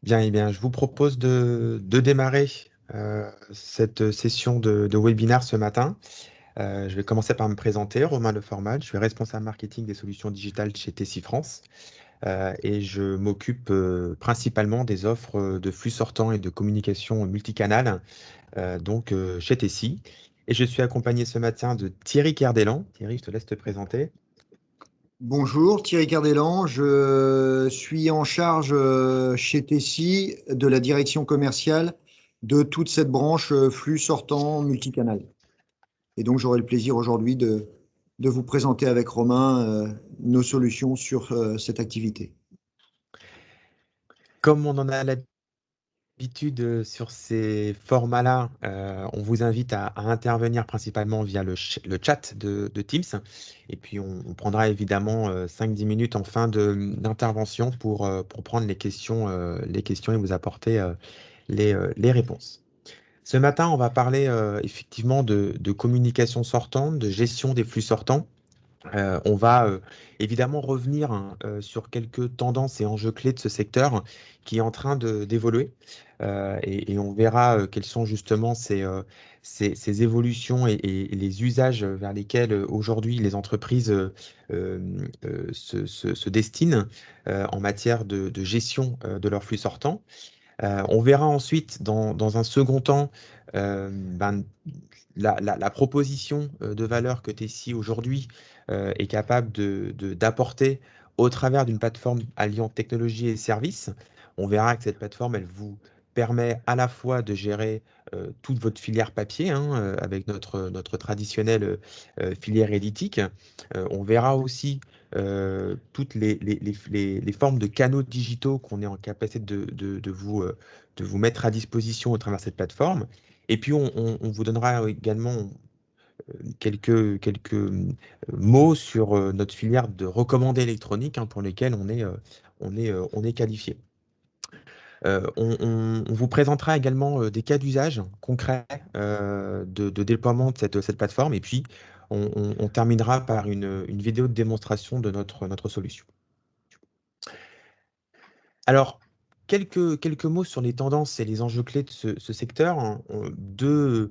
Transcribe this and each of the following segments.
Bien, eh bien, je vous propose de démarrer cette session de webinaire ce matin. Je vais commencer par me présenter, Romain Leformal. Je suis responsable marketing des solutions digitales chez Tessie France et je m'occupe principalement des offres de flux sortants et de communication multicanal chez Tessie. Et je suis accompagné ce matin de Thierry Kerdelan. Thierry, je te laisse te présenter. Bonjour, Thierry Cardellan. Je suis en charge chez Tessie de la direction commerciale de toute cette branche flux sortant multicanal. Et donc, j'aurai le plaisir aujourd'hui de vous présenter avec Romain nos solutions sur cette activité. Comme on en a l'habitude sur ces formats-là, on vous invite à intervenir principalement via le chat de Teams. Et puis, on prendra évidemment 5-10 minutes en fin d'intervention pour prendre les questions et vous apporter les réponses. Ce matin, on va parler effectivement de communication sortante, de gestion des flux sortants. On va évidemment revenir hein, sur quelques tendances et enjeux clés de ce secteur qui est en train d'évoluer. Et on verra quelles sont justement ces évolutions et les usages vers lesquels aujourd'hui les entreprises se destinent en matière de gestion de leurs flux sortants. On verra ensuite, dans un second temps, la proposition de valeur que Tessie aujourd'hui est capable d'apporter au travers d'une plateforme alliant technologie et services. On verra que cette plateforme, elle vous permet à la fois de gérer toute votre filière papier hein, avec notre traditionnelle filière éditique. On verra aussi toutes les formes de canaux digitaux qu'on est en capacité de vous mettre à disposition au travers de cette plateforme. Et puis, on vous donnera également quelques mots sur notre filière de recommandés électroniques hein, pour lesquels on est qualifié. On vous présentera également des cas d'usage concrets de déploiement de cette plateforme. Et puis, on terminera par une vidéo de démonstration de notre solution. Alors, quelques mots sur les tendances et les enjeux clés de ce secteur, hein. Deux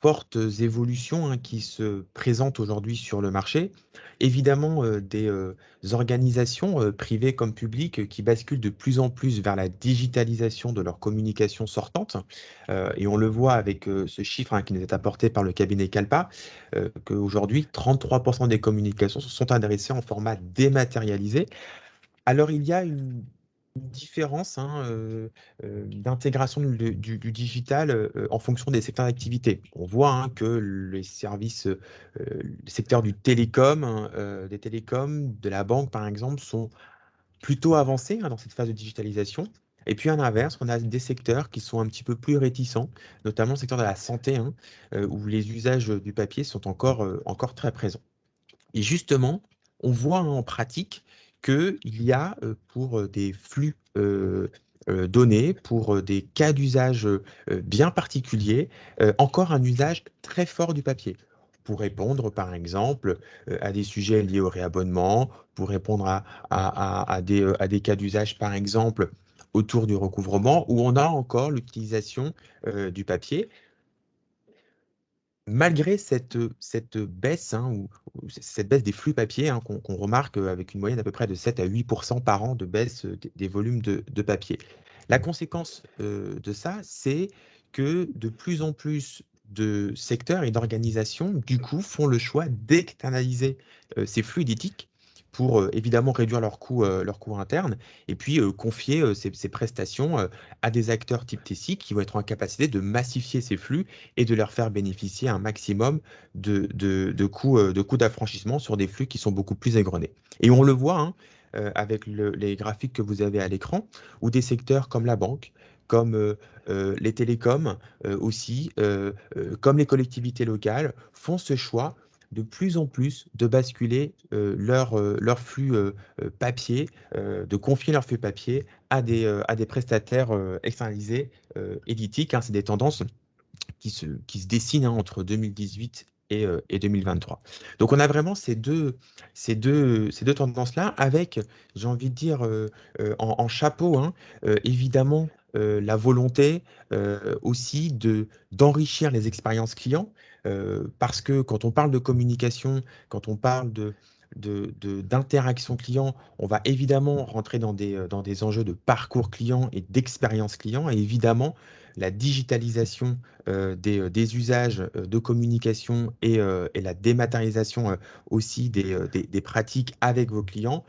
fortes évolutions hein, qui se présentent aujourd'hui sur le marché. Évidemment, des organisations privées comme publiques qui basculent de plus en plus vers la digitalisation de leur communication sortante. Et on le voit avec ce chiffre hein, qui nous est apporté par le cabinet Calpa, qu'aujourd'hui, 33% des communications sont adressées en format dématérialisé. Alors, il y a une différence hein, d'intégration du digital en fonction des secteurs d'activité. On voit hein, que les services, le secteur du télécom, hein, des télécoms, de la banque par exemple, sont plutôt avancés hein, dans cette phase de digitalisation. Et puis à l'inverse, on a des secteurs qui sont un petit peu plus réticents, notamment le secteur de la santé, hein, où les usages du papier sont encore très présents. Et justement, on voit en pratique qu'il y a pour des flux donnés, pour des cas d'usage bien particuliers, encore un usage très fort du papier. Pour répondre, par exemple, à des sujets liés au réabonnement, pour répondre à des cas d'usage, par exemple, autour du recouvrement, où on a encore l'utilisation du papier. Malgré cette baisse, hein, ou cette baisse des flux papier hein, qu'on remarque avec une moyenne à peu près de 7 à 8% par an de baisse des volumes de papier. La conséquence de ça, c'est que de plus en plus de secteurs et d'organisations, du coup, font le choix d'externaliser ces flux éditiques pour évidemment réduire leurs coûts internes et puis confier ces prestations à des acteurs type Tessie qui vont être en capacité de massifier ces flux et de leur faire bénéficier un maximum de coûts d'affranchissement sur des flux qui sont beaucoup plus égrenés. Et on le voit hein, avec les graphiques que vous avez à l'écran, où des secteurs comme la banque, comme les télécoms aussi, comme les collectivités locales, font ce choix de plus en plus de basculer leur flux papier, de confier leur flux papier à des prestataires externalisés éditiques, hein. C'est des tendances qui se dessinent hein, entre 2018 et 2023. Donc on a vraiment ces deux tendances-là avec, j'ai envie de dire, en chapeau, hein, évidemment, la volonté aussi d'enrichir les expériences clients, parce que quand on parle de communication, quand on parle d'interaction client, on va évidemment rentrer dans des enjeux de parcours client et d'expérience client, et évidemment, la digitalisation des usages de communication et la dématérialisation aussi des pratiques avec vos clients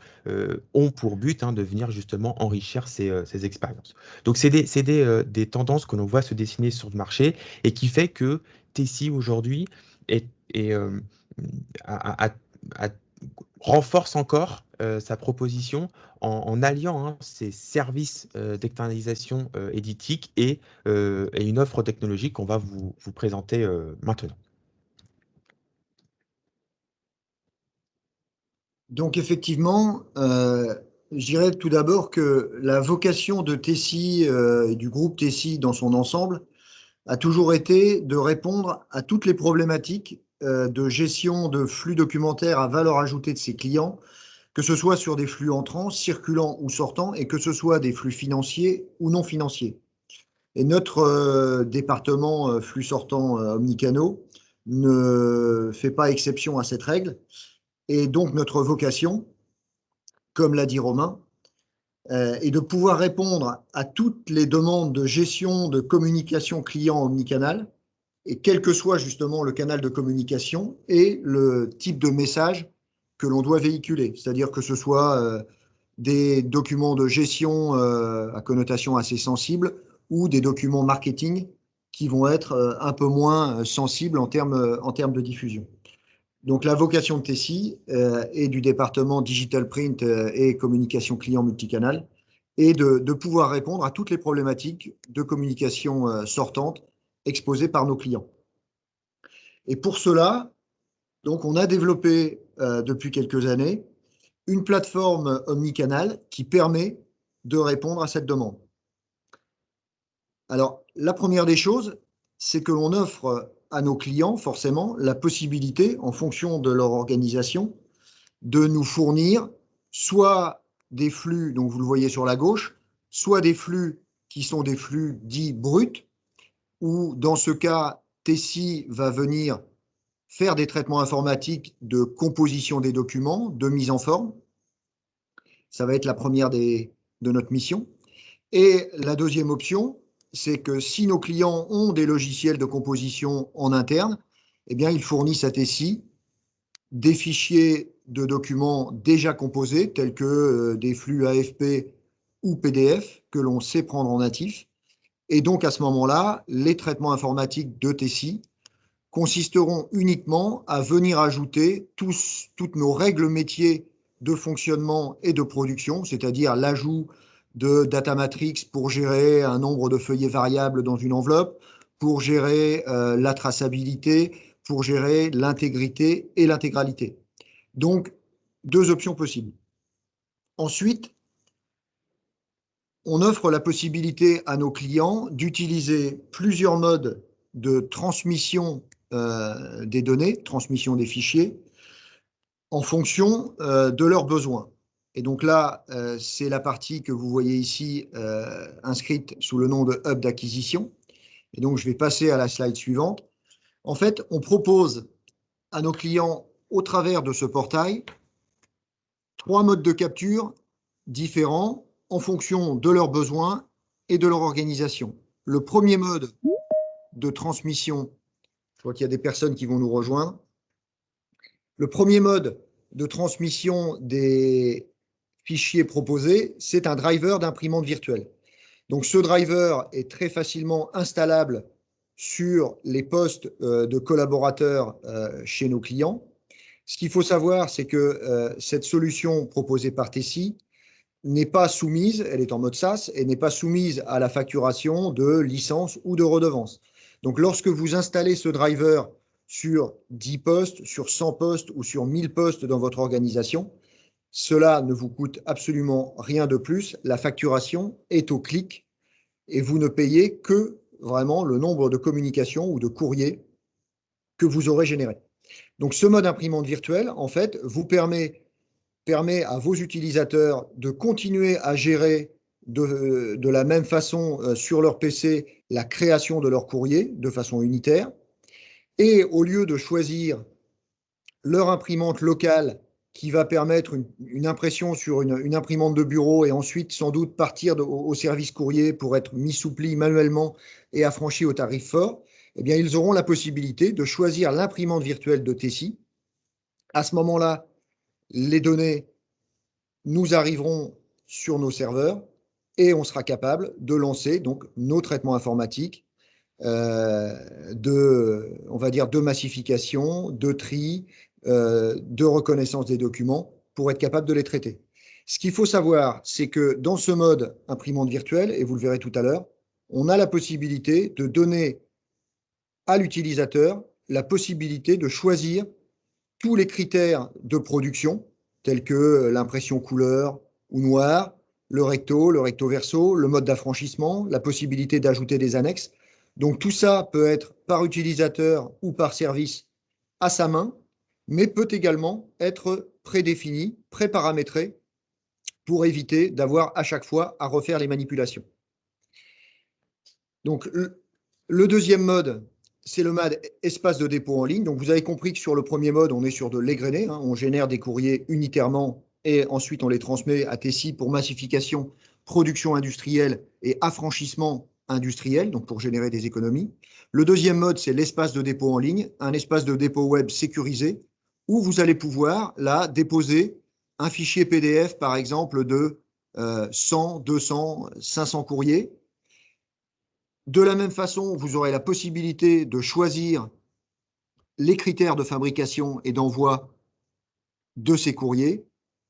ont pour but, hein, de venir justement enrichir ces expériences. Donc, c'est des tendances que l'on voit se dessiner sur le marché et qui fait que Tessie aujourd'hui est, est, a- a- a- renforce encore sa proposition en alliant, hein, ses services d'externalisation édithique et une offre technologique qu'on va vous présenter maintenant. Donc effectivement, je dirais tout d'abord que la vocation de Tessie et du groupe Tessie dans son ensemble a toujours été de répondre à toutes les problématiques de gestion de flux documentaires à valeur ajoutée de ses clients, que ce soit sur des flux entrants, circulants ou sortants, et que ce soit des flux financiers ou non financiers. Et notre département flux sortant omnicanaux ne fait pas exception à cette règle. Et donc notre vocation, comme l'a dit Romain, est de pouvoir répondre à toutes les demandes de gestion de communication client omnicanal, et quel que soit justement le canal de communication et le type de message que l'on doit véhiculer. C'est-à-dire que ce soit des documents de gestion à connotation assez sensible ou des documents marketing qui vont être un peu moins sensibles en termes de diffusion. Donc la vocation de Tessie et du département Digital Print et communication client multicanal est de pouvoir répondre à toutes les problématiques de communication sortante exposées par nos clients. Et pour cela, donc on a développé depuis quelques années une plateforme omnicanal qui permet de répondre à cette demande. Alors, la première des choses, c'est que l'on offre à nos clients, forcément, la possibilité, en fonction de leur organisation, de nous fournir soit des flux, donc vous le voyez sur la gauche, soit des flux qui sont des flux dits bruts, où dans ce cas, Tessie va venir faire des traitements informatiques de composition des documents, de mise en forme. Ça va être la première de notre mission. Et la deuxième option, c'est que si nos clients ont des logiciels de composition en interne, eh bien, ils fournissent à Tessie des fichiers de documents déjà composés, tels que des flux AFP ou PDF, que l'on sait prendre en natif. Et donc, à ce moment-là, les traitements informatiques de Tessie consisteront uniquement à venir ajouter toutes nos règles métiers de fonctionnement et de production, c'est-à-dire l'ajout de data matrix pour gérer un nombre de feuillets variables dans une enveloppe, pour gérer la traçabilité, pour gérer l'intégrité et l'intégralité. Donc, deux options possibles. Ensuite, on offre la possibilité à nos clients d'utiliser plusieurs modes de transmission des données, transmission des fichiers, en fonction de leurs besoins. Et donc là, c'est la partie que vous voyez ici inscrite sous le nom de hub d'acquisition. Et donc, je vais passer à la slide suivante. En fait, on propose à nos clients, au travers de ce portail, trois modes de capture différents en fonction de leurs besoins et de leur organisation. Le premier mode de transmission, je vois qu'il y a des personnes qui vont nous rejoindre. Le premier mode de transmission des fichiers proposés, c'est un driver d'imprimante virtuelle. Donc ce driver est très facilement installable sur les postes de collaborateurs chez nos clients. Ce qu'il faut savoir, c'est que cette solution proposée par Tessie n'est pas soumise, elle est en mode SaaS, et n'est pas soumise à la facturation de licence ou de redevance. Donc lorsque vous installez ce driver sur 10 postes, sur 100 postes ou sur 1000 postes dans votre organisation, cela ne vous coûte absolument rien de plus. La facturation est au clic et vous ne payez que vraiment le nombre de communications ou de courriers que vous aurez générés. Donc, ce mode imprimante virtuelle, en fait, vous permet à vos utilisateurs de continuer à gérer de la même façon sur leur PC la création de leur courrier de façon unitaire. Et au lieu de choisir leur imprimante locale qui va permettre une impression sur une imprimante de bureau et ensuite sans doute partir au service courrier pour être mis sous pli manuellement et affranchi au tarif fort, eh bien, ils auront la possibilité de choisir l'imprimante virtuelle de Tessie. À ce moment-là, les données nous arriveront sur nos serveurs et on sera capable de lancer donc nos traitements informatiques on va dire, de massification, de tri, de reconnaissance des documents pour être capable de les traiter. Ce qu'il faut savoir, c'est que dans ce mode imprimante virtuelle, et vous le verrez tout à l'heure, on a la possibilité de donner à l'utilisateur la possibilité de choisir tous les critères de production, tels que l'impression couleur ou noir, le recto verso, le mode d'affranchissement, la possibilité d'ajouter des annexes. Donc tout ça peut être par utilisateur ou par service à sa main, mais peut également être prédéfini, préparamétré pour éviter d'avoir à chaque fois à refaire les manipulations. Donc le deuxième mode, c'est le mode espace de dépôt en ligne. Donc vous avez compris que sur le premier mode, on est sur de l'égrené, hein, on génère des courriers unitairement et ensuite on les transmet à Tessie pour massification, production industrielle et affranchissement industriel, donc pour générer des économies. Le deuxième mode, c'est l'espace de dépôt en ligne, un espace de dépôt web sécurisé où vous allez pouvoir là déposer un fichier PDF, par exemple, de 100, 200, 500 courriers. De la même façon, vous aurez la possibilité de choisir les critères de fabrication et d'envoi de ces courriers,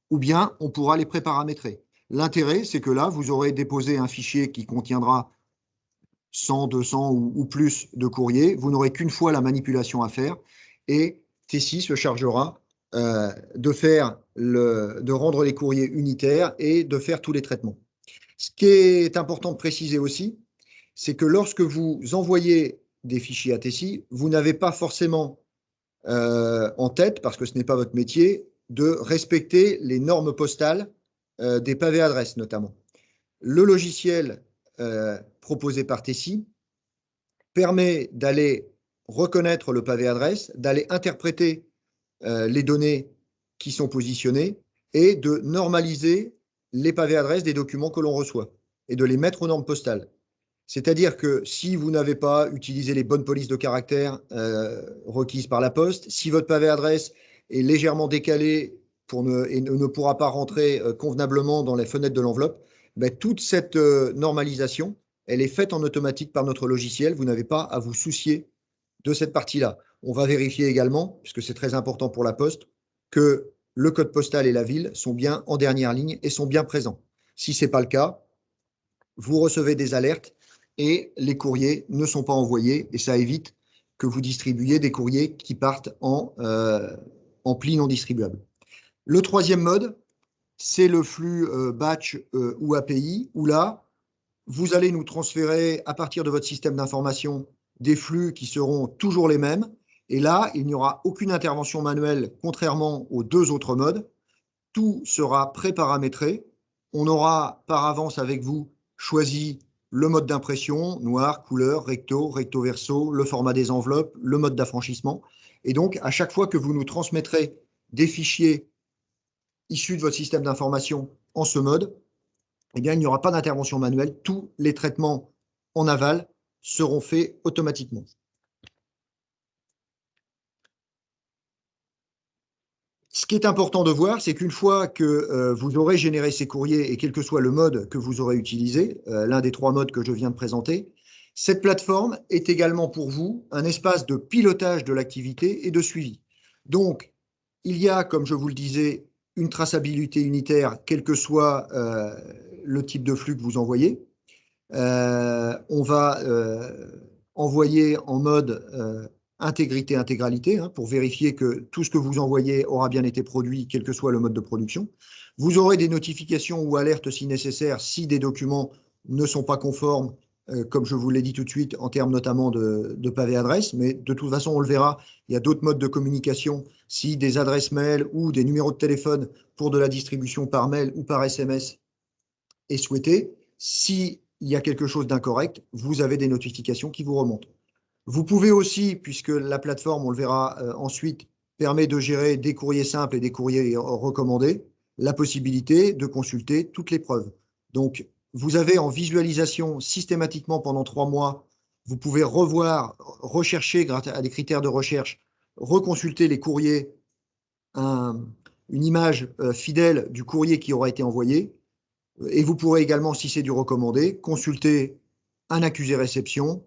ou bien on pourra les préparamétrer. L'intérêt, c'est que là, vous aurez déposé un fichier qui contiendra 100, 200 ou plus de courriers. Vous n'aurez qu'une fois la manipulation à faire et Tessie se chargera de rendre les courriers unitaires et de faire tous les traitements. Ce qui est important de préciser aussi, c'est que lorsque vous envoyez des fichiers à Tessie, vous n'avez pas forcément en tête, parce que ce n'est pas votre métier, de respecter les normes postales des pavés adresses notamment. Le logiciel proposé par Tessie permet d'aller reconnaître le pavé adresse, d'aller interpréter les données qui sont positionnées et de normaliser les pavés adresses des documents que l'on reçoit et de les mettre aux normes postales. C'est-à-dire que si vous n'avez pas utilisé les bonnes polices de caractère requises par la Poste, si votre pavé adresse est légèrement décalé et ne pourra pas rentrer convenablement dans les fenêtres de l'enveloppe, ben, toute cette normalisation, elle est faite en automatique par notre logiciel. Vous n'avez pas à vous soucier de cette partie-là. On va vérifier également, puisque c'est très important pour la Poste, que le code postal et la ville sont bien en dernière ligne et sont bien présents. Si ce n'est pas le cas, vous recevez des alertes et les courriers ne sont pas envoyés et ça évite que vous distribuiez des courriers qui partent en pli non distribuable. Le troisième mode, c'est le flux batch ou API, où là, vous allez nous transférer à partir de votre système d'information des flux qui seront toujours les mêmes. Et là, il n'y aura aucune intervention manuelle, contrairement aux deux autres modes. Tout sera pré-paramétré. On aura par avance avec vous choisi le mode d'impression, noir, couleur, recto, recto verso, le format des enveloppes, le mode d'affranchissement. Et donc, à chaque fois que vous nous transmettrez des fichiers issus de votre système d'information en ce mode, eh bien, il n'y aura pas d'intervention manuelle. Tous les traitements en aval seront faits automatiquement. Ce qui est important de voir, c'est qu'une fois que vous aurez généré ces courriers, et quel que soit le mode que vous aurez utilisé, l'un des trois modes que je viens de présenter, cette plateforme est également pour vous un espace de pilotage de l'activité et de suivi. Donc, il y a, comme je vous le disais, une traçabilité unitaire, quel que soit le type de flux que vous envoyez. On va envoyer en mode intégrité, hein, pour vérifier que tout ce que vous envoyez aura bien été produit, quel que soit le mode de production. Vous aurez des notifications ou alertes si nécessaire, si des documents ne sont pas conformes comme je vous l'ai dit tout de suite, en termes notamment de pavé adresse, mais de toute façon, on le verra, il y a d'autres modes de communication. Si des adresses mail ou des numéros de téléphone pour de la distribution par mail ou par SMS est souhaité, s'il y a quelque chose d'incorrect, vous avez des notifications qui vous remontent. Vous pouvez aussi, puisque la plateforme, on le verra ensuite, permet de gérer des courriers simples et des courriers recommandés, la possibilité de consulter toutes les preuves. Donc, vous avez en visualisation systématiquement pendant 3 mois, vous pouvez revoir, rechercher grâce à des critères de recherche, reconsulter les courriers, une image fidèle du courrier qui aura été envoyé. Et vous pourrez également, si c'est du recommandé, consulter un accusé réception,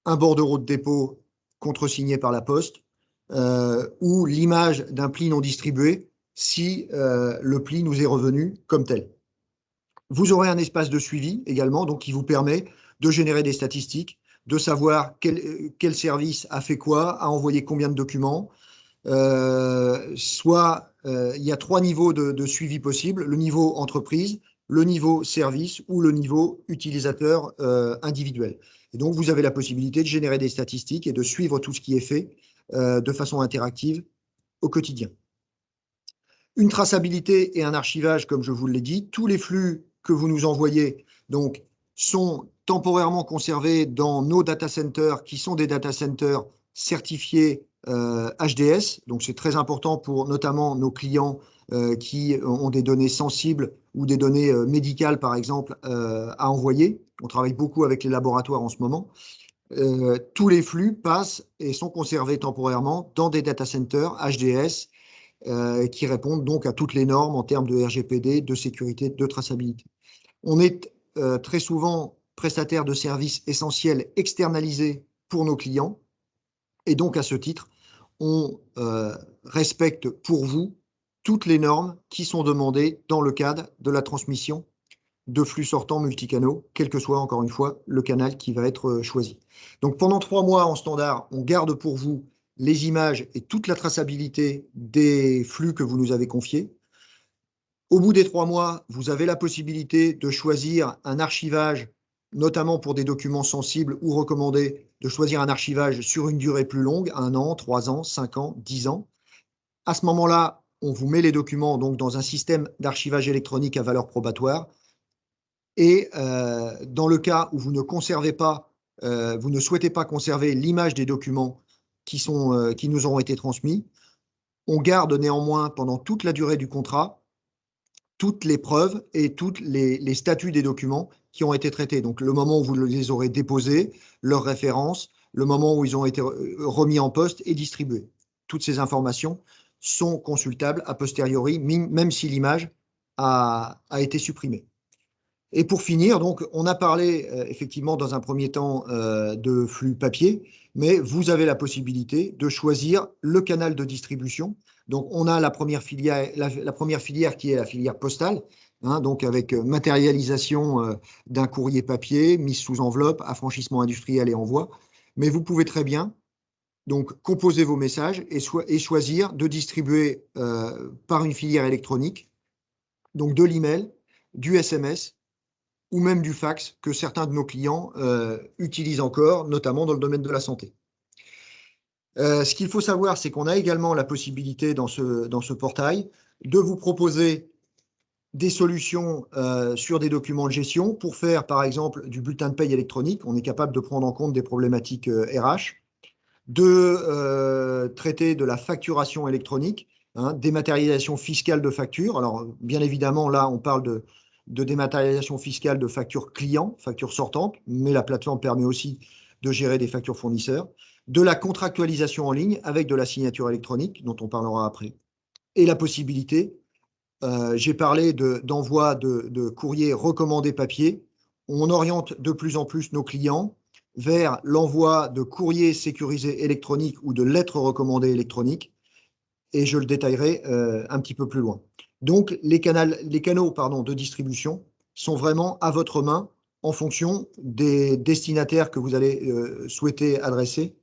un bordereau de dépôt contresigné par la poste, ou l'image d'un pli non distribué si le pli nous est revenu comme tel. Vous aurez un espace de suivi également, donc qui vous permet de générer des statistiques, de savoir quel service a fait quoi, a envoyé combien de documents. Il y a 3 niveaux de suivi possibles, le niveau entreprise, le niveau service ou le niveau utilisateur individuel. Et donc, vous avez la possibilité de générer des statistiques et de suivre tout ce qui est fait de façon interactive au quotidien. Une traçabilité et un archivage, comme je vous l'ai dit. Tous les flux que vous nous envoyez donc, sont temporairement conservés dans nos data centers, qui sont des data centers certifiés HDS. Donc, c'est très important pour notamment nos clients qui ont des données sensibles ou des données médicales, par exemple, à envoyer. On travaille beaucoup avec les laboratoires en ce moment. Tous les flux passent et sont conservés temporairement dans des data centers HDS qui répondent donc à toutes les normes en termes de RGPD, de sécurité, de traçabilité. On est très souvent prestataire de services essentiels externalisés pour nos clients, et donc à ce titre, on respecte pour vous toutes les normes qui sont demandées dans le cadre de la transmission de flux sortants multicanaux, quel que soit, encore une fois, le canal qui va être choisi. Donc pendant 3 mois en standard, on garde pour vous les images et toute la traçabilité des flux que vous nous avez confiés. Au bout des 3 mois, vous avez la possibilité de choisir un archivage, notamment pour des documents sensibles ou recommandés, de choisir un archivage sur une durée plus longue, 1 an, 3 ans, 5 ans, 10 ans. À ce moment-là, on vous met les documents donc dans un système d'archivage électronique à valeur probatoire. Et dans le cas où vous ne conservez pas, vous ne souhaitez pas conserver l'image des documents qui nous auront été transmis, on garde néanmoins pendant toute la durée du contrat toutes les preuves et tous les statuts des documents qui ont été traités. Donc le moment où vous les aurez déposés, leurs références, le moment où ils ont été remis en poste et distribués. Toutes ces informations sont consultables a posteriori, même si l'image a été supprimée. Et pour finir, donc, on a parlé effectivement dans un premier temps de flux papier, mais vous avez la possibilité de choisir le canal de distribution. Donc, on a la première filière, la première filière qui est la filière postale, hein, donc avec matérialisation d'un courrier papier, mise sous enveloppe, affranchissement industriel et envoi. Mais vous pouvez très bien donc composer vos messages et choisir de distribuer par une filière électronique, donc de l'email, du SMS ou même du fax que certains de nos clients utilisent encore, notamment dans le domaine de la santé. Ce qu'il faut savoir, c'est qu'on a également la possibilité dans ce portail de vous proposer des solutions sur des documents de gestion pour faire, par exemple, du bulletin de paye électronique. On est capable de prendre en compte des problématiques RH, de traiter de la facturation électronique, hein, dématérialisation fiscale de factures. Alors, bien évidemment, là, on parle de dématérialisation fiscale de factures clients, factures sortantes, mais la plateforme permet aussi de gérer des factures fournisseurs, de la contractualisation en ligne avec de la signature électronique, dont on parlera après, et la possibilité, j'ai parlé d'envoi de courrier recommandé papier. On oriente de plus en plus nos clients vers l'envoi de courriers sécurisés électroniques ou de lettres recommandées électroniques, et je le détaillerai un petit peu plus loin. Donc, les canaux de distribution sont vraiment à votre main en fonction des destinataires que vous allez souhaiter adresser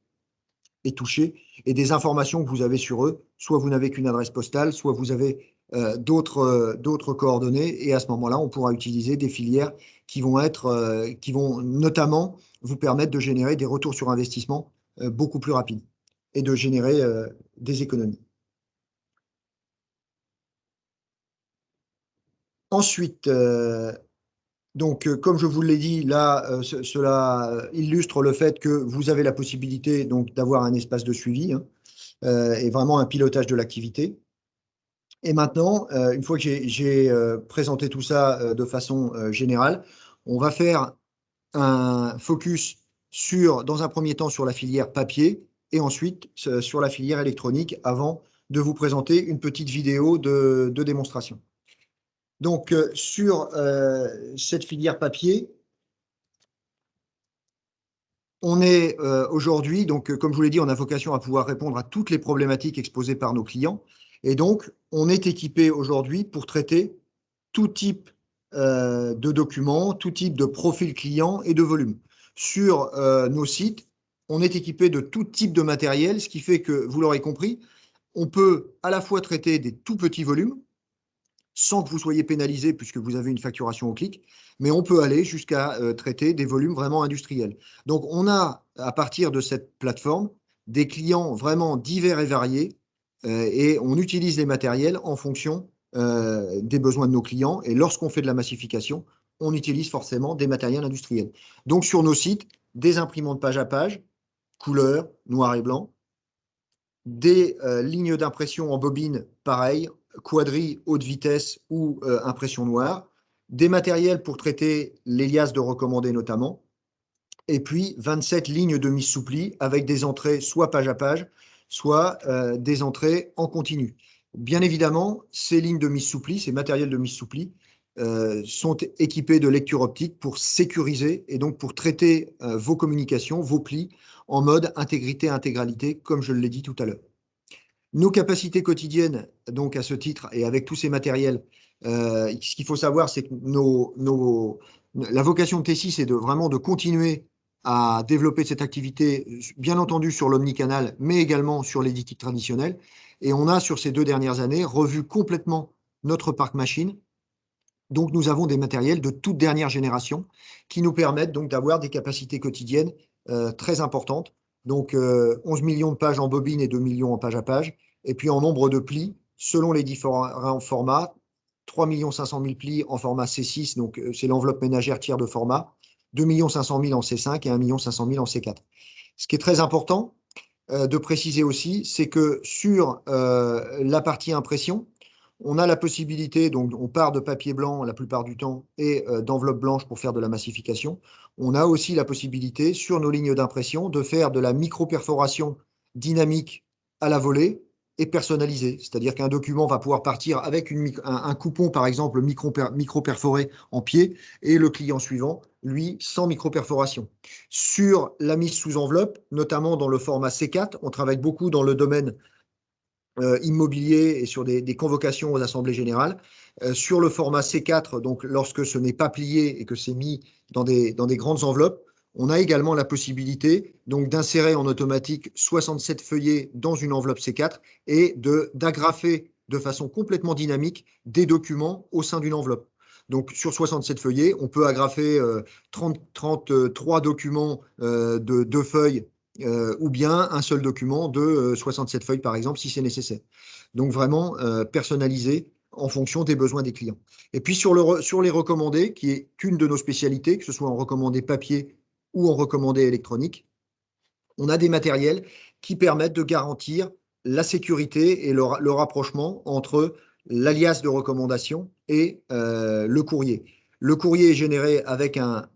et toucher, et des informations que vous avez sur eux. Soit vous n'avez qu'une adresse postale, soit vous avez d'autres coordonnées. Et à ce moment-là, on pourra utiliser des filières qui vont notamment vous permettre de générer des retours sur investissement beaucoup plus rapides et de générer des économies. Ensuite, comme je vous l'ai dit, là, cela illustre le fait que vous avez la possibilité donc d'avoir un espace de suivi, hein, et vraiment un pilotage de l'activité. Et maintenant, une fois que j'ai présenté tout ça de façon générale, on va faire un focus dans un premier temps sur la filière papier et ensuite sur la filière électronique avant de vous présenter une petite vidéo de démonstration. Donc, sur cette filière papier, on est aujourd'hui, donc comme je vous l'ai dit, on a vocation à pouvoir répondre à toutes les problématiques exposées par nos clients. Et donc, on est équipé aujourd'hui pour traiter tout type de documents, tout type de profil client et de volume. Sur nos sites, on est équipé de tout type de matériel, ce qui fait que, vous l'aurez compris, on peut à la fois traiter des tout petits volumes, sans que vous soyez pénalisé puisque vous avez une facturation au clic, mais on peut aller jusqu'à traiter des volumes vraiment industriels. Donc, on a, à partir de cette plateforme, des clients vraiment divers et variés, et on utilise les matériels en fonction des besoins de nos clients. Et lorsqu'on fait de la massification, on utilise forcément des matériels industriels. Donc, sur nos sites, des imprimantes page à page, couleur, noir et blanc, des lignes d'impression en bobine, pareil, quadri, haute vitesse ou impression noire, des matériels pour traiter les liasses de recommandés notamment, et puis 27 lignes de mise sous pli avec des entrées soit page à page, soit des entrées en continu. Bien évidemment, ces lignes de mise sous pli, ces matériels de mise sous pli, sont équipés de lecture optique pour sécuriser et donc pour traiter vos communications, vos plis, en mode intégrité-intégralité, comme je l'ai dit tout à l'heure. Nos capacités quotidiennes, donc à ce titre, et avec tous ces matériels, ce qu'il faut savoir, c'est que la vocation de Tessie, c'est vraiment de continuer à développer cette activité, bien entendu sur l'omnicanal, mais également sur l'éditique traditionnelle. Et on a, sur ces 2 dernières années, revu complètement notre parc machine. Donc, nous avons des matériels de toute dernière génération qui nous permettent donc d'avoir des capacités quotidiennes très importantes. Donc, 11 millions de pages en bobine et 2 millions en page à page. Et puis, en nombre de plis, selon les différents formats, 3 500 000 plis en format C6, donc c'est l'enveloppe ménagère tiers de format, 2 500 000 en C5 et 1 500 000 en C4. Ce qui est très important de préciser aussi, c'est que sur la partie impression, on a la possibilité, donc on part de papier blanc la plupart du temps et d'enveloppe blanche pour faire de la massification. On a aussi la possibilité sur nos lignes d'impression de faire de la micro-perforation dynamique à la volée et personnalisée. C'est-à-dire qu'un document va pouvoir partir avec un coupon, par exemple, micro-perforé en pied et le client suivant, lui, sans micro-perforation. Sur la mise sous enveloppe, notamment dans le format C4, on travaille beaucoup dans le domaine immobilier et sur des convocations aux assemblées générales. Sur le format C4, donc lorsque ce n'est pas plié et que c'est mis dans des grandes enveloppes, on a également la possibilité donc d'insérer en automatique 67 feuillets dans une enveloppe C4 et d'agrafer de façon complètement dynamique des documents au sein d'une enveloppe. Donc sur 67 feuillets, on peut agrafer 33 documents de 2 feuilles ou bien un seul document de 67 feuilles, par exemple, si c'est nécessaire. Donc vraiment personnalisé en fonction des besoins des clients. Et puis sur les recommandés, qui est une de nos spécialités, que ce soit en recommandé papier ou en recommandé électronique, on a des matériels qui permettent de garantir la sécurité et le rapprochement entre l'alias de recommandation et le courrier. Le courrier est généré avec un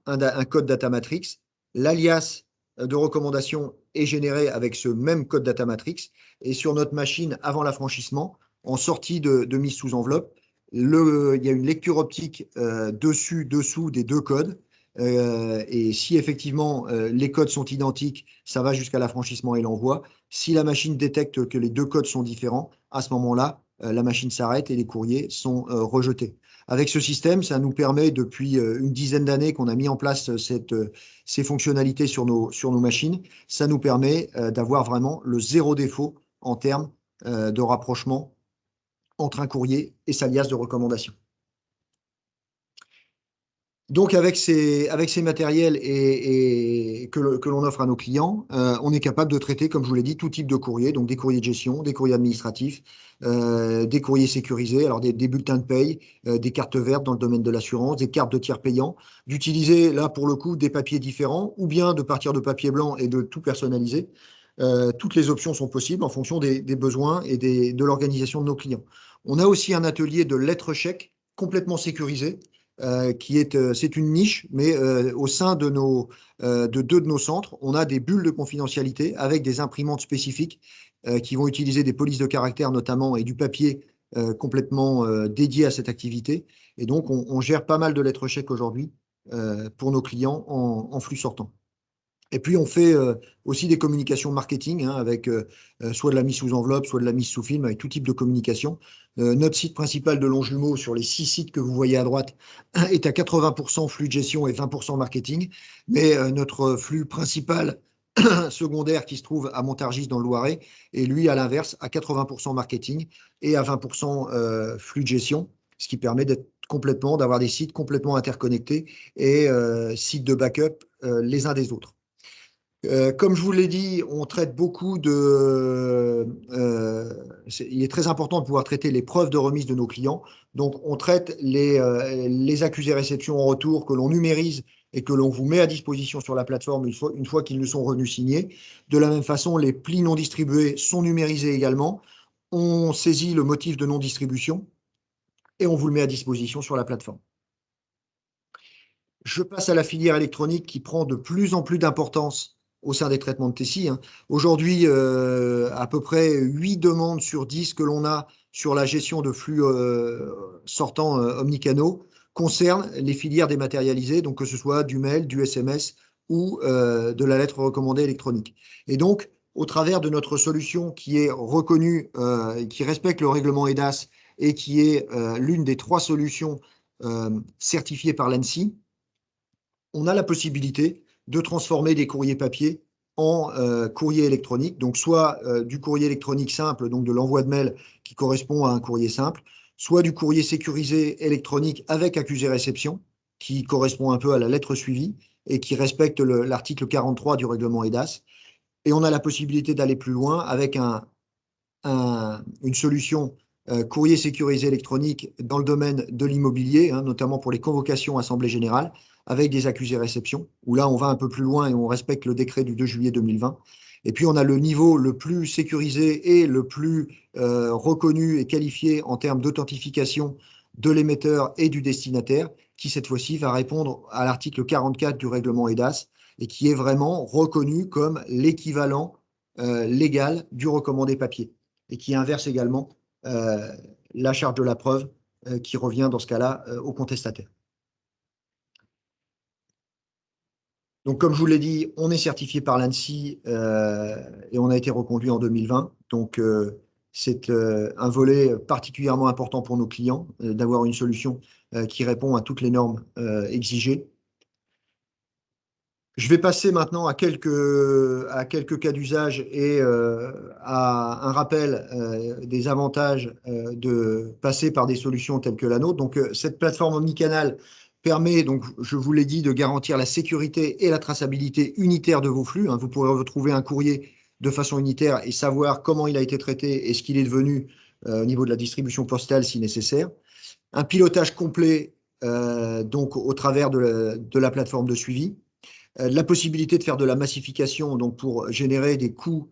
code data matrix. L'alias de recommandation est généré avec ce même code data matrix. Et sur notre machine, avant l'affranchissement, en sortie de mise sous enveloppe, il y a une lecture optique dessous des 2 codes. Et si effectivement les codes sont identiques, ça va jusqu'à l'affranchissement et l'envoi. Si la machine détecte que les 2 codes sont différents, à ce moment-là, la machine s'arrête et les courriers sont rejetés. Avec ce système, ça nous permet, depuis une dizaine d'années qu'on a mis en place ces fonctionnalités sur nos machines, ça nous permet d'avoir vraiment le zéro défaut en termes de rapprochement entre un courrier et sa liasse de recommandation. Donc, avec ces matériels et que l'on offre à nos clients, on est capable de traiter, comme je vous l'ai dit, tout type de courrier, donc des courriers de gestion, des courriers administratifs, des courriers sécurisés, alors des bulletins de paye, des cartes vertes dans le domaine de l'assurance, des cartes de tiers payants, d'utiliser là pour le coup des papiers différents ou bien de partir de papier blanc et de tout personnaliser. Toutes les options sont possibles en fonction des besoins et de l'organisation de nos clients. On a aussi un atelier de lettres chèques complètement sécurisé c'est une niche, mais au sein de deux de nos centres, on a des bulles de confidentialité avec des imprimantes spécifiques qui vont utiliser des polices de caractère notamment et du papier complètement dédié à cette activité. Et donc, on gère pas mal de lettres chèques aujourd'hui pour nos clients en flux sortant. Et puis, on fait aussi des communications marketing hein, avec soit de la mise sous enveloppe, soit de la mise sous film, avec tout type de communication. Notre site principal de Longjumeau, sur les 6 sites que vous voyez à droite, est à 80% flux de gestion et 20% marketing. Mais notre flux principal secondaire qui se trouve à Montargis dans le Loiret, et lui, à l'inverse, à 80% marketing et à 20% flux de gestion, ce qui permet d'avoir des sites complètement interconnectés et sites de backup les uns des autres. Comme je vous l'ai dit, on traite beaucoup il est très important de pouvoir traiter les preuves de remise de nos clients. Donc, on traite les accusés-réception en retour que l'on numérise et que l'on vous met à disposition sur la plateforme une fois qu'ils nous sont revenus signés. De la même façon, les plis non distribués sont numérisés également. On saisit le motif de non-distribution et on vous le met à disposition sur la plateforme. Je passe à la filière électronique qui prend de plus en plus d'importance au sein des traitements de TESI. Aujourd'hui, à peu près 8 demandes sur 10 que l'on a sur la gestion de flux sortants omnicanaux concernent les filières dématérialisées, donc que ce soit du mail, du SMS ou de la lettre recommandée électronique. Et donc, au travers de notre solution qui est reconnue, qui respecte le règlement EDAS et qui est l'une des 3 solutions certifiées par l'ANSSI, on a la possibilité de transformer des courriers papier en courrier électronique, donc soit du courrier électronique simple, donc de l'envoi de mail qui correspond à un courrier simple, soit du courrier sécurisé électronique avec accusé-réception, qui correspond un peu à la lettre suivie et qui respecte l'article 43 du règlement EDAS. Et on a la possibilité d'aller plus loin avec une solution courrier sécurisé électronique dans le domaine de l'immobilier, hein, notamment pour les convocations assemblée générale, avec des accusés-réception, où là, on va un peu plus loin et on respecte le décret du 2 juillet 2020. Et puis, on a le niveau le plus sécurisé et le plus reconnu et qualifié en termes d'authentification de l'émetteur et du destinataire, qui cette fois-ci va répondre à l'article 44 du règlement EDAS et qui est vraiment reconnu comme l'équivalent légal du recommandé papier et qui inverse également euh, la charge de la preuve qui revient dans ce cas-là au contestataire. Donc, comme je vous l'ai dit, on est certifié par l'ANSSI et on a été reconduit en 2020. Donc, c'est un volet particulièrement important pour nos clients d'avoir une solution qui répond à toutes les normes exigées. Je vais passer maintenant à quelques cas d'usage et à un rappel des avantages de passer par des solutions telles que la nôtre. Donc, cette plateforme omnicanal permet, donc, je vous l'ai dit, de garantir la sécurité et la traçabilité unitaire de vos flux. Vous pourrez retrouver un courrier de façon unitaire et savoir comment il a été traité et ce qu'il est devenu au niveau de la distribution postale si nécessaire. Un pilotage complet donc au travers de la plateforme de suivi, la possibilité de faire de la massification donc pour générer des coûts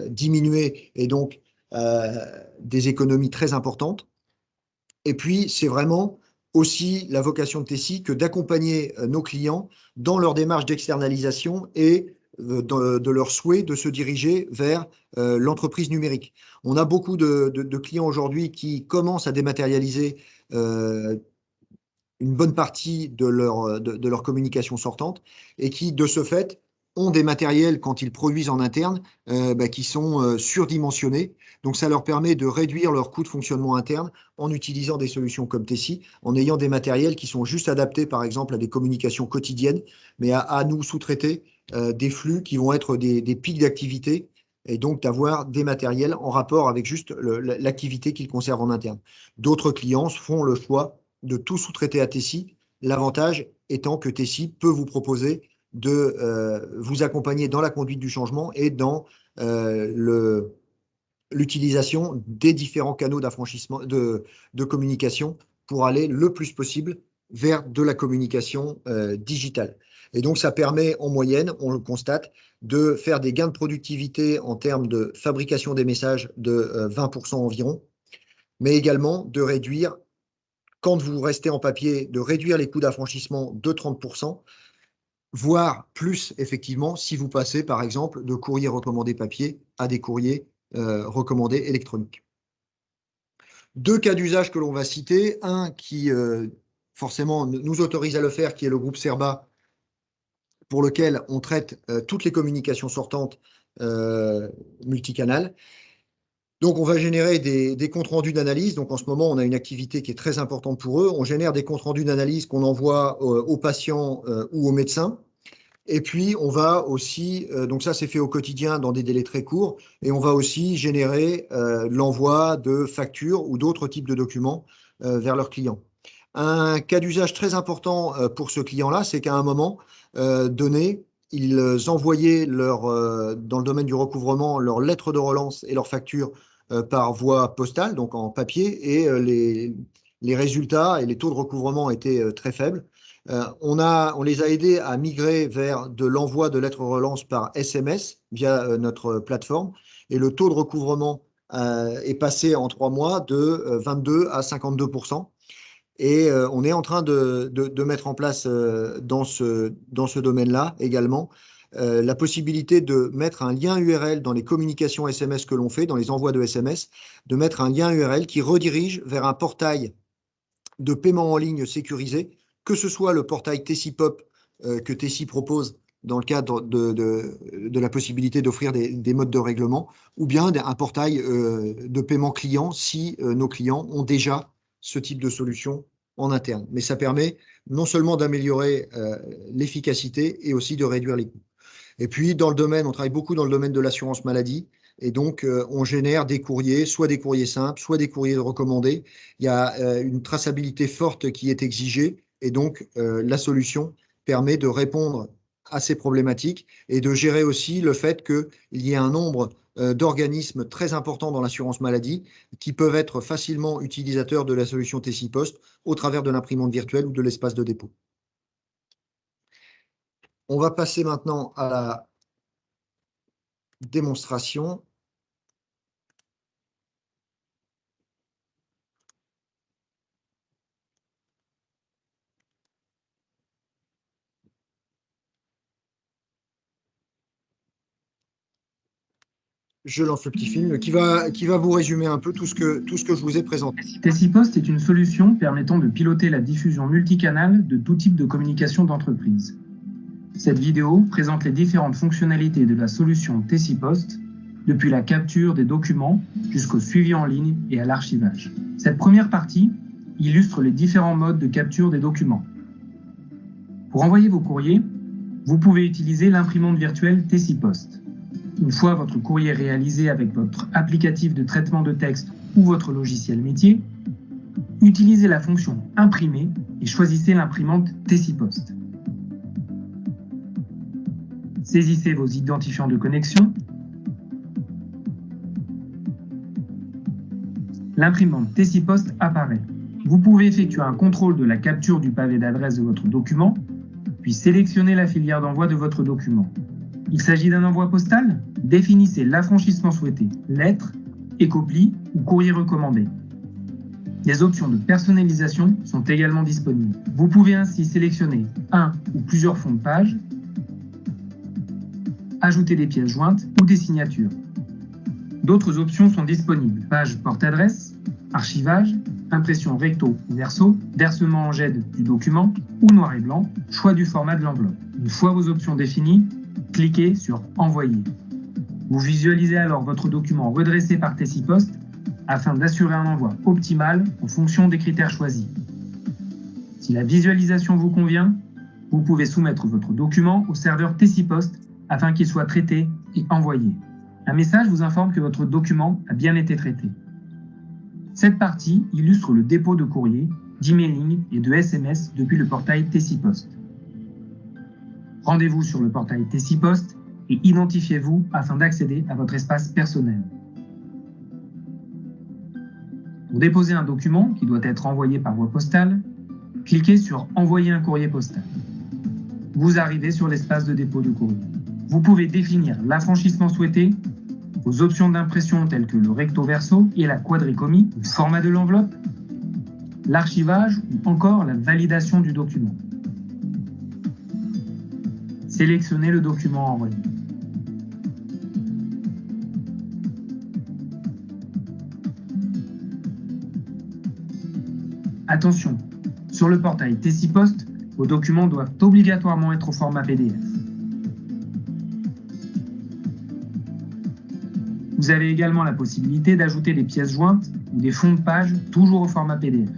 diminués et donc des économies très importantes. Et puis, c'est vraiment aussi la vocation de Tessie que d'accompagner nos clients dans leur démarche d'externalisation et de leur souhait de se diriger vers l'entreprise numérique. On a beaucoup de clients aujourd'hui qui commencent à dématérialiser une bonne partie de leur communication sortante et qui, de ce fait, ont des matériels, quand ils produisent en interne, qui sont surdimensionnés. Donc, ça leur permet de réduire leur coût de fonctionnement interne en utilisant des solutions comme Tessie, en ayant des matériels qui sont juste adaptés, par exemple, à des communications quotidiennes, mais à nous sous-traiter des flux qui vont être des pics d'activité et donc d'avoir des matériels en rapport avec juste l'activité qu'ils conservent en interne. D'autres clients font le choix de tout sous-traiter à Tessie, l'avantage étant que Tessie peut vous proposer de vous accompagner dans la conduite du changement et dans l'utilisation des différents canaux d'affranchissement, de communication pour aller le plus possible vers de la communication digitale. Et donc, ça permet en moyenne, on le constate, de faire des gains de productivité en termes de fabrication des messages de 20% environ, mais également de réduire, quand vous restez en papier, de réduire les coûts d'affranchissement de 30%, voire plus, effectivement, si vous passez, par exemple, de courriers recommandés papier à des courriers recommandés électroniques. Deux cas d'usage que l'on va citer, un qui forcément nous autorise à le faire, qui est le groupe Cerba, pour lequel on traite toutes les communications sortantes multicanales. Donc, on va générer des comptes rendus d'analyse. Donc, en ce moment, on a une activité qui est très importante pour eux. On génère des comptes rendus d'analyse qu'on envoie aux patients ou aux médecins. Et puis, on va aussi, donc ça, c'est fait au quotidien dans des délais très courts, et on va aussi générer l'envoi de factures ou d'autres types de documents vers leurs clients. Un cas d'usage très important pour ce client-là, c'est qu'à un moment donné, ils envoyaient dans le domaine du recouvrement leurs lettres de relance et leurs factures par voie postale, donc en papier, et les résultats et les taux de recouvrement étaient très faibles. On les a aidés à migrer vers de l'envoi de lettres relance par SMS via notre plateforme, et le taux de recouvrement est passé en 3 mois de 22 à 52%. Et on est en train de mettre en place dans ce domaine-là également la possibilité de mettre un lien URL dans les communications SMS que l'on fait, dans les envois de SMS, de mettre un lien URL qui redirige vers un portail de paiement en ligne sécurisé, que ce soit le portail Tessipop que Tessie propose dans le cadre de la possibilité d'offrir des modes de règlement, ou bien un portail de paiement client si nos clients ont déjà ce type de solution en interne. Mais ça permet non seulement d'améliorer l'efficacité et aussi de réduire les coûts. Et puis, on travaille beaucoup dans le domaine de l'assurance maladie. Et donc, on génère des courriers, soit des courriers simples, soit des courriers recommandés. Il y a une traçabilité forte qui est exigée. Et donc, la solution permet de répondre à ces problématiques et de gérer aussi le fait qu'il y ait un nombre d'organismes très importants dans l'assurance maladie qui peuvent être facilement utilisateurs de la solution Tessipost au travers de l'imprimante virtuelle ou de l'espace de dépôt. On va passer maintenant à la démonstration. Je lance le petit film qui va vous résumer un peu tout ce que je vous ai présenté. Tessipost est une solution permettant de piloter la diffusion multicanale de tout type de communication d'entreprise. Cette vidéo présente les différentes fonctionnalités de la solution Tessipost, depuis la capture des documents jusqu'au suivi en ligne et à l'archivage. Cette première partie illustre les différents modes de capture des documents. Pour envoyer vos courriers, vous pouvez utiliser l'imprimante virtuelle Tessipost. Une fois votre courrier réalisé avec votre applicatif de traitement de texte ou votre logiciel métier, utilisez la fonction Imprimer et choisissez l'imprimante Tessipost. Saisissez vos identifiants de connexion. L'imprimante Tessipost apparaît. Vous pouvez effectuer un contrôle de la capture du pavé d'adresse de votre document, puis sélectionner la filière d'envoi de votre document. Il s'agit d'un envoi postal? Définissez l'affranchissement souhaité, lettres, écopli ou courrier recommandé. Des options de personnalisation sont également disponibles. Vous pouvez ainsi sélectionner un ou plusieurs fonds de page, ajouter des pièces jointes ou des signatures. D'autres options sont disponibles. Page porte-adresse, archivage, impression recto ou verso, versement en GED du document ou noir et blanc, choix du format de l'enveloppe. Une fois vos options définies, cliquez sur Envoyer. Vous visualisez alors votre document redressé par Tessipost afin d'assurer un envoi optimal en fonction des critères choisis. Si la visualisation vous convient, vous pouvez soumettre votre document au serveur Tessipost afin qu'il soit traité et envoyé. Un message vous informe que votre document a bien été traité. Cette partie illustre le dépôt de courrier, d'emailing et de SMS depuis le portail Tessipost. Rendez-vous sur le portail Tessipost et identifiez-vous afin d'accéder à votre espace personnel. Pour déposer un document qui doit être envoyé par voie postale, cliquez sur « Envoyer un courrier postal ». Vous arrivez sur l'espace de dépôt de courrier. Vous pouvez définir l'affranchissement souhaité, vos options d'impression telles que le recto verso et la quadricomie, le format de l'enveloppe, l'archivage ou encore la validation du document. Sélectionnez le document envoyé. Attention, sur le portail Tessipost, vos documents doivent obligatoirement être au format PDF. Vous avez également la possibilité d'ajouter des pièces jointes ou des fonds de page toujours au format PDF.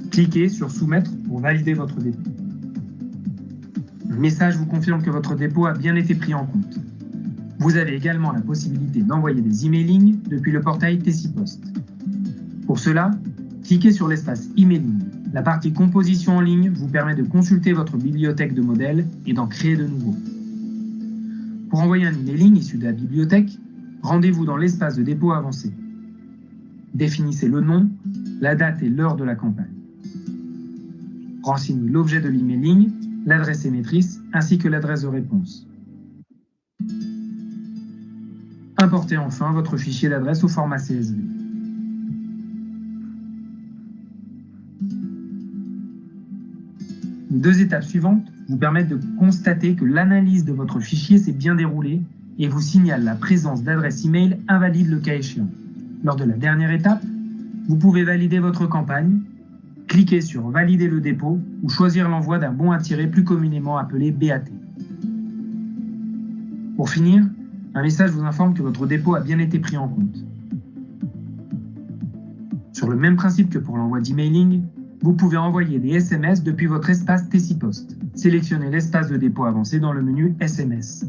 Cliquez sur « Soumettre » pour valider votre dépôt. Un message vous confirme que votre dépôt a bien été pris en compte. Vous avez également la possibilité d'envoyer des emailings depuis le portail Tessipost. Pour cela, cliquez sur l'espace emailing. La partie composition en ligne vous permet de consulter votre bibliothèque de modèles et d'en créer de nouveaux. Pour envoyer un emailing issu de la bibliothèque, rendez-vous dans l'espace de dépôt avancé. Définissez le nom, la date et l'heure de la campagne. Renseignez l'objet de l'emailing, l'adresse émettrice ainsi que l'adresse de réponse. Importez enfin votre fichier d'adresse au format CSV. Les deux étapes suivantes vous permettent de constater que l'analyse de votre fichier s'est bien déroulée et vous signale la présence d'adresses email invalides le cas échéant. Lors de la dernière étape, vous pouvez valider votre campagne, cliquez sur « Valider le dépôt » ou choisir l'envoi d'un bon à tirer plus communément appelé BAT. Pour finir, un message vous informe que votre dépôt a bien été pris en compte. Sur le même principe que pour l'envoi d'emailing, vous pouvez envoyer des SMS depuis votre espace Tessipost. Sélectionnez l'espace de dépôt avancé dans le menu SMS.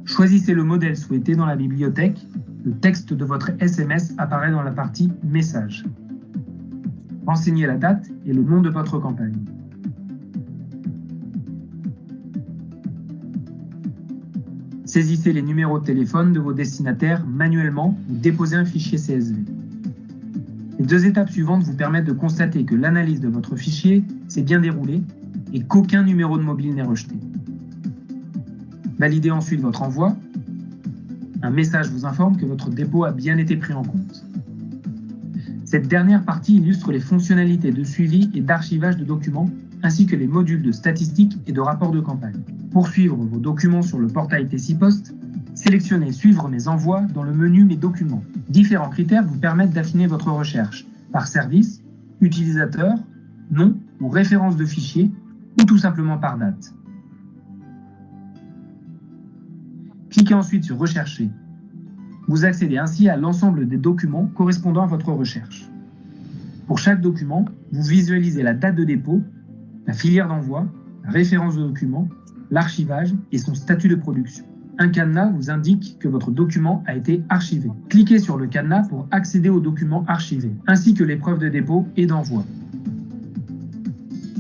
Choisissez le modèle souhaité dans la bibliothèque. Le texte de votre SMS apparaît dans la partie « Message ». Renseignez la date et le nom de votre campagne. Saisissez les numéros de téléphone de vos destinataires manuellement ou déposez un fichier CSV. Les deux étapes suivantes vous permettent de constater que l'analyse de votre fichier s'est bien déroulée et qu'aucun numéro de mobile n'est rejeté. Validez ensuite votre envoi. Un message vous informe que votre dépôt a bien été pris en compte. Cette dernière partie illustre les fonctionnalités de suivi et d'archivage de documents, ainsi que les modules de statistiques et de rapports de campagne. Pour suivre vos documents sur le portail Tessipost, sélectionnez « Suivre mes envois » dans le menu « Mes documents ». Différents critères vous permettent d'affiner votre recherche par service, utilisateur, nom ou référence de fichier, ou tout simplement par date. Cliquez ensuite sur « Rechercher ». Vous accédez ainsi à l'ensemble des documents correspondant à votre recherche. Pour chaque document, vous visualisez la date de dépôt, la filière d'envoi, la référence de document, l'archivage et son statut de production. Un cadenas vous indique que votre document a été archivé. Cliquez sur le cadenas pour accéder au document archivé, ainsi que les preuves de dépôt et d'envoi.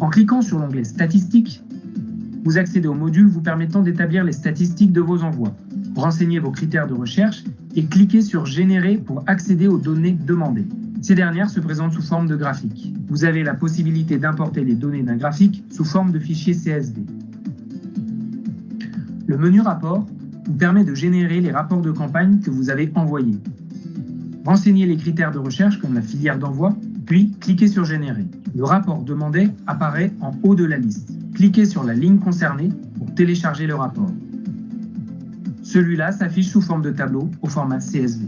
En cliquant sur l'onglet « Statistiques », vous accédez au module vous permettant d'établir les statistiques de vos envois. Renseignez vos critères de recherche et cliquez sur « Générer » pour accéder aux données demandées. Ces dernières se présentent sous forme de graphique. Vous avez la possibilité d'importer les données d'un graphique sous forme de fichier CSV. Le menu « Rapport » vous permet de générer les rapports de campagne que vous avez envoyés. Renseignez les critères de recherche comme la filière d'envoi, puis cliquez sur « Générer ». Le rapport demandé apparaît en haut de la liste. Cliquez sur la ligne concernée pour télécharger le rapport. Celui-là s'affiche sous forme de tableau au format CSV.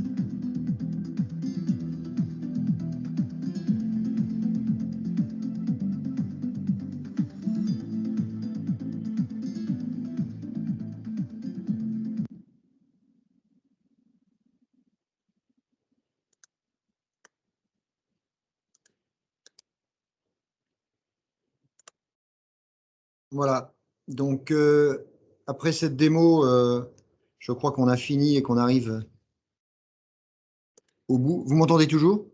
Voilà. Donc, après cette démo, je crois qu'on a fini et qu'on arrive au bout. Vous m'entendez toujours?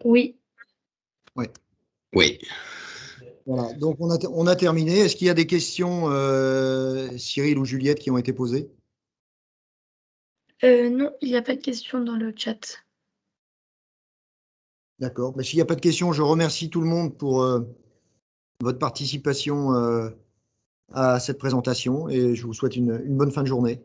Oui. Ouais. Oui. Voilà, donc on a terminé. Est-ce qu'il y a des questions, Cyril ou Juliette, qui ont été posées? Non, il n'y a pas de questions dans le chat. D'accord. Ben, s'il n'y a pas de questions, je remercie tout le monde pour votre participation à cette présentation et je vous souhaite une bonne fin de journée.